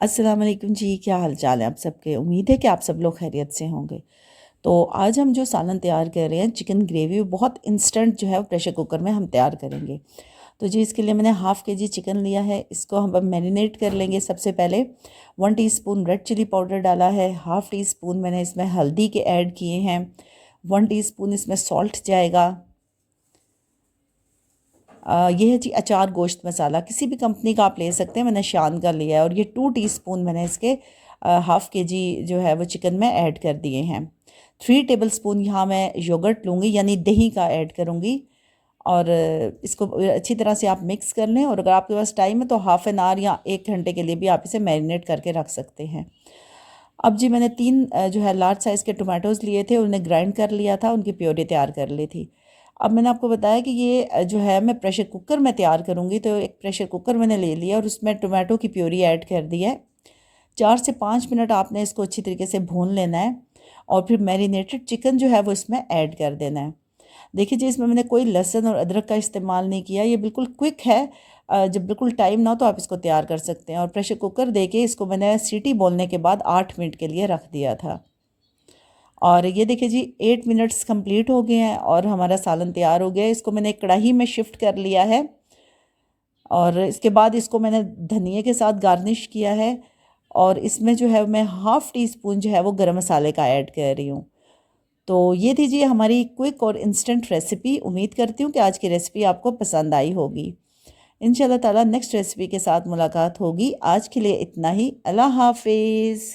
अस्सलाम वालेकुम जी, क्या हाल चाल है आप सबके। उम्मीद है कि आप सब लोग खैरियत से होंगे। तो आज हम जो सालन तैयार कर रहे हैं, चिकन ग्रेवी, बहुत इंस्टेंट जो है वो प्रेशर कुकर में हम तैयार करेंगे। तो जी इसके लिए मैंने हाफ़ के जी चिकन लिया है। इसको हम अब मैरिनेट कर लेंगे। सबसे पहले 1 टीस्पून रेड चिली पाउडर डाला है, हाफ़ टी स्पून मैंने इसमें हल्दी के ऐड किए हैं, 1 टीस्पून इसमें सॉल्ट जाएगा। ये है जी अचार गोश्त मसाला, किसी भी कंपनी का आप ले सकते हैं, मैंने शान का लिया है। और ये 2 टीस्पून मैंने इसके हाफ़ के जी जो है वो चिकन में ऐड कर दिए हैं। 3 टेबल स्पून यहाँ मैं योगर्ट लूँगी, यानी दही का ऐड करूँगी। और इसको अच्छी तरह से आप मिक्स कर लें। और अगर आपके पास टाइम है तो हाफ़ एन आवर या 1 घंटे के लिए भी आप इसे मैरिनेट करके रख सकते हैं। अब जी मैंने 3 जो है लार्ज साइज़ के टोमेटोज़ लिए थे, उन्हें ग्राइंड कर लिया था, उनकी प्योरी तैयार कर ली थी। अब मैंने आपको बताया कि ये जो है मैं प्रेशर कुकर में तैयार करूँगी, तो एक प्रेशर कुकर मैंने ले लिया और उसमें टोमेटो की प्योरी ऐड कर दी है। 4 से 5 मिनट आपने इसको अच्छी तरीके से भून लेना है और फिर मैरिनेटेड चिकन जो है वो इसमें ऐड कर देना है। देखिए जी, इसमें मैंने कोई लहसुन और अदरक का इस्तेमाल नहीं किया, ये बिल्कुल क्विक है। जब बिल्कुल टाइम ना हो तो आप इसको तैयार कर सकते हैं। और प्रेशर कुकर देके इसको मैंने सीटी बोलने के बाद 8 मिनट के लिए रख दिया था। और ये देखिए जी 8 मिनट्स कंप्लीट हो गए हैं और हमारा सालन तैयार हो गया है। इसको मैंने एक कढ़ाई में शिफ्ट कर लिया है और इसके बाद इसको मैंने धनिए के साथ गार्निश किया है। और इसमें जो है मैं हाफ़ टी स्पून जो है वो गरम मसाले का ऐड कर रही हूँ। तो ये थी जी हमारी क्विक और इंस्टेंट रेसिपी। उम्मीद करती हूँ कि आज की रेसिपी आपको पसंद आई होगी। इंशाल्लाह ताला नेक्स्ट रेसिपी के साथ मुलाकात होगी। आज के लिए इतना ही। अल्लाह हाफिज़।